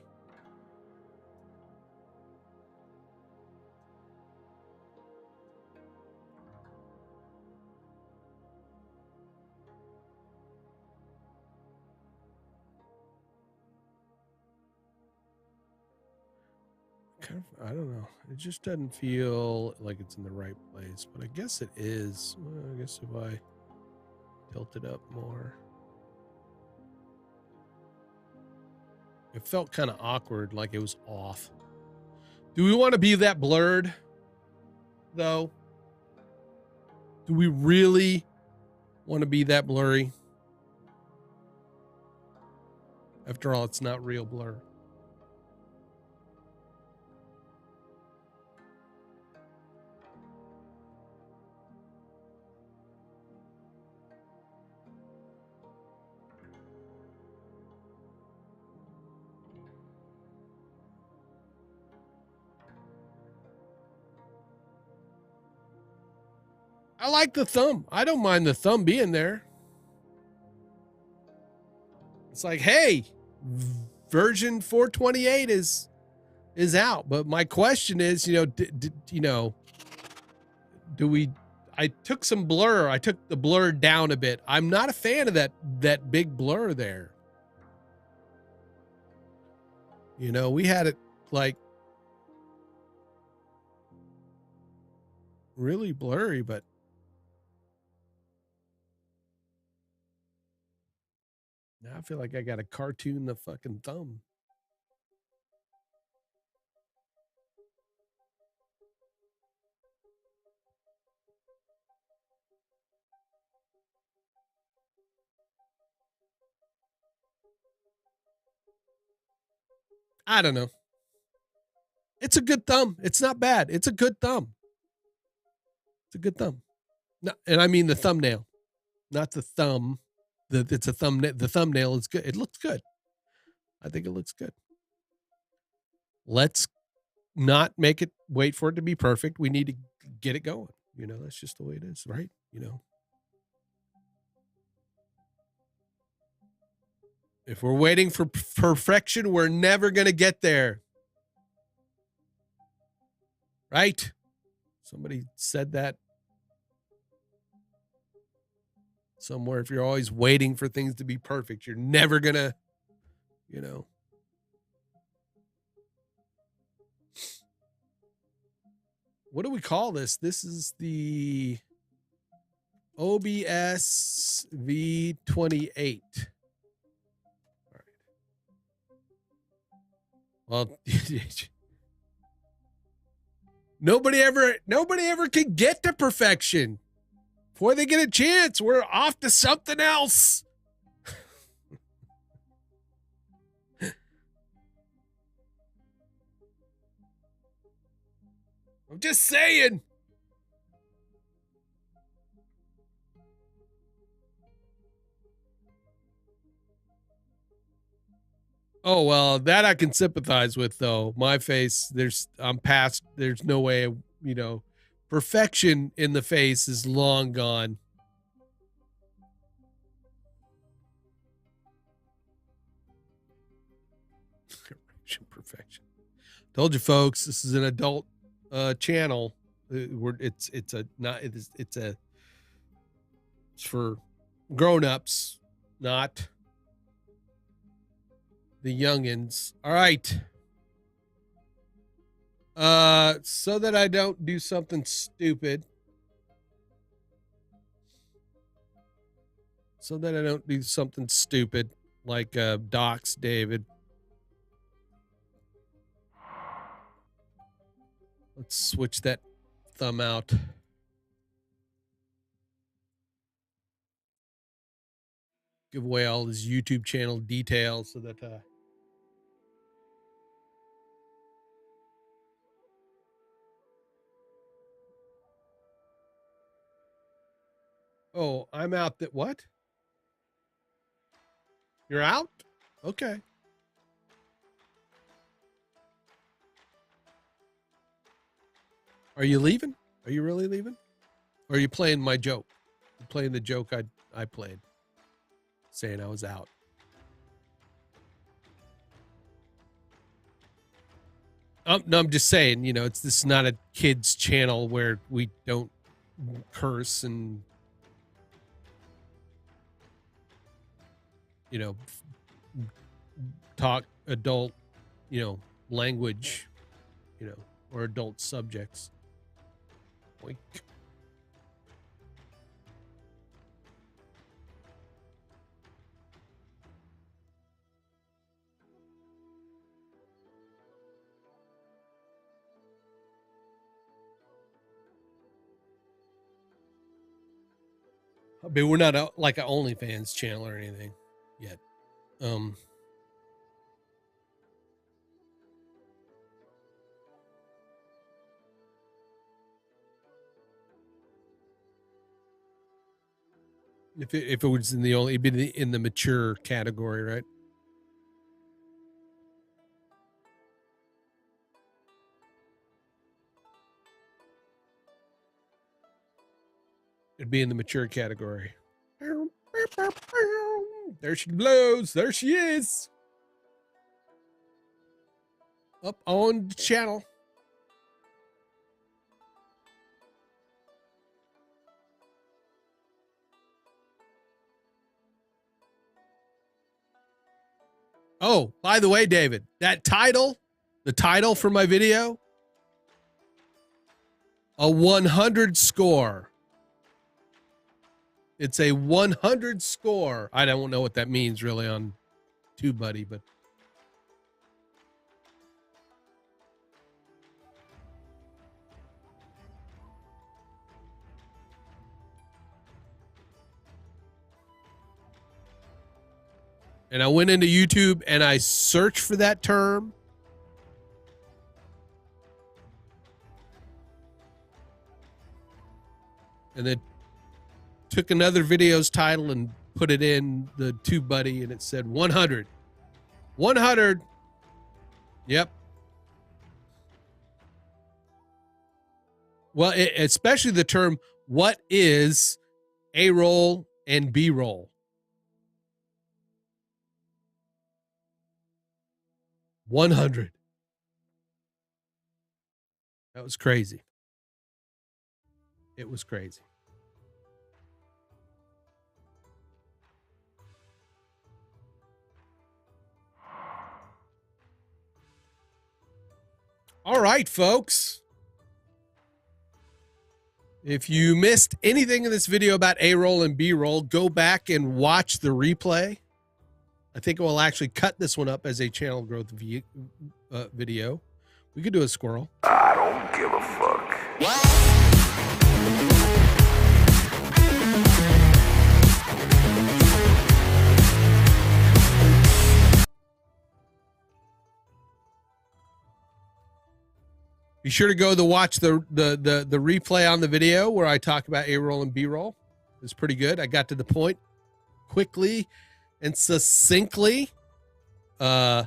I don't know. It just doesn't feel like it's in the right place, but I guess it is. Well, I guess if I tilt it up more. It felt kind of awkward, like it was off. Do we want to be that blurred, though? Do we really want to be that blurry? After all, it's not real blur. I like the thumb. I don't mind the thumb being there. It's like, hey, version 428 is out. But my question is, do we? I took some blur. I took the blur down a bit. I'm not a fan of that big blur there. We had it like really blurry, but now I feel like I got to cartoon the fucking thumb. I don't know. It's a good thumb. It's not bad. It's a good thumb. It's a good thumb. No, and I mean the thumbnail, not the thumb. It's a thumbnail. The thumbnail is good. It looks good. I think it looks good. Let's not make it wait for it to be perfect. We need to get it going. That's just the way it is, right? If we're waiting for perfection, we're never going to get there. Right? Somebody said that somewhere. If you're always waiting for things to be perfect, you're never going to, What do we call this? This is the OBS V28. All right. Well, nobody ever can get to perfection. Before they get a chance, we're off to something else. I'm just saying. Oh, well, that I can sympathize with, though. My face, I'm past, there's no way, perfection in the face is long gone. Perfection. Told you, folks, this is an adult channel. It's a It's for grown-ups, not the youngins. All right. So that I don't do something stupid. So that I don't do something stupid like dox David. Let's switch that thumb out. Give away all his YouTube channel details so that oh, I'm out. That what? You're out? Okay. Are you leaving? Are you really leaving? Or are you playing my joke? You're playing the joke I played, saying I was out. No, I'm just saying, you know, this is not a kids channel where we don't curse and, you know, talk adult, you know, language, you know, or adult subjects. Oink. I mean, we're not like an OnlyFans channel or anything yet. If it was in the only, it'd be in the mature category, right? It'd be in the mature category. There she blows. There she is. Up on the channel. Oh, by the way, David, that title, the title for my video, a 100 score. It's a 100 score. I don't know what that means really on TubeBuddy, but and I went into YouTube and I searched for that term. And then took another video's title and put it in the TubeBuddy and it said 100. 100. Yep. Well, especially the term, what is A-roll and B-roll? 100. That was crazy. It was crazy. All right, folks. If you missed anything in this video about A-roll and B-roll, go back and watch the replay. I think we'll actually cut this one up as a channel growth video. We could do a squirrel. I don't give a fuck. Be sure to go to watch the replay on the video where I talk about A-roll and B-roll. It's pretty good. I got to the point quickly and succinctly. I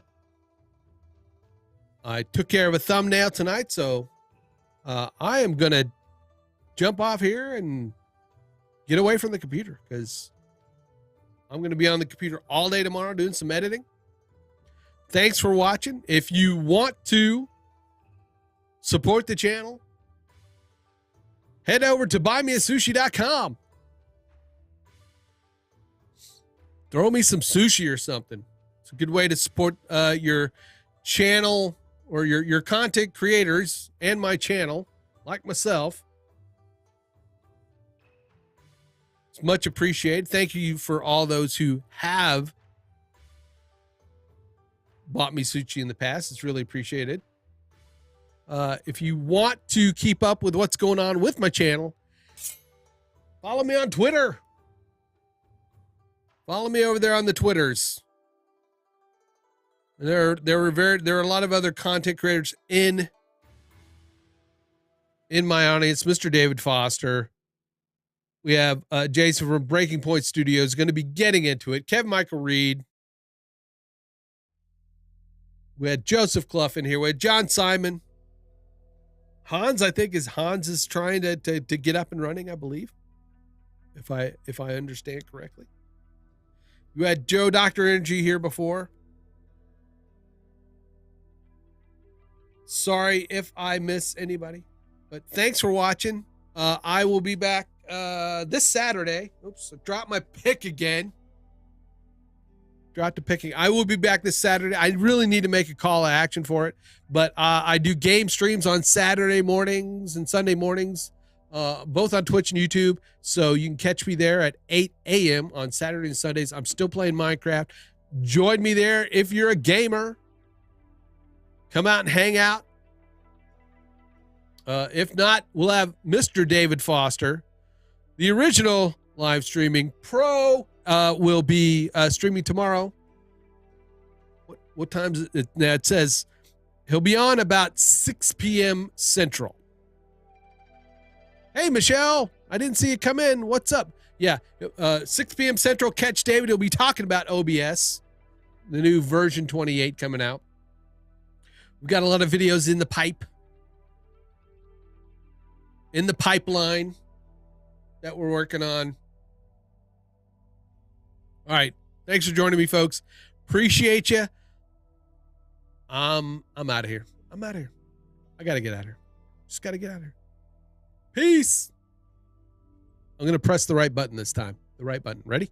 took care of a thumbnail tonight, so I am going to jump off here and get away from the computer because I'm going to be on the computer all day tomorrow doing some editing. Thanks for watching. If you want to support the channel, head over to buymeasushi.com. throw me some sushi or something. It's a good way to support your channel or your content creators and my channel, like myself. It's much appreciated. Thank you for all those who have bought me sushi in the past. It's really appreciated. If you want to keep up with what's going on with my channel, follow me on Twitter. Follow me over there on the Twitters. There are a lot of other content creators in my audience. Mr. David Foster. We have Jason from Breaking Point Studios going to be getting into it. Kevin Michael Reed. We had Joseph Clough in here. We had John Simon. Hans, I think, is trying to get up and running, I believe, if I understand correctly. You had Joe Dr. Energy here before. Sorry if I miss anybody, but thanks for watching. I will be back this Saturday. Oops, I dropped my pick again. Dropped the picking. I will be back this Saturday. I really need to make a call to action for it, but I do game streams on Saturday mornings and Sunday mornings, both on Twitch and YouTube. So you can catch me there at 8 a.m. on Saturday and Sundays. I'm still playing Minecraft. Join me there if you're a gamer. Come out and hang out. If not, we'll have Mr. David Foster, the original live streaming pro. Will be streaming tomorrow. What time is it? Now it says he'll be on about 6 p.m. Central. Hey, Michelle, I didn't see you come in. What's up? Yeah, 6 p.m. Central. Catch David. He'll be talking about OBS, the new version 28 coming out. We've got a lot of videos in the pipeline that we're working on. All right. Thanks for joining me, folks. Appreciate you. I'm out of here. I got to get out of here. Just got to get out of here. Peace. I'm going to press the right button this time. The right button. Ready?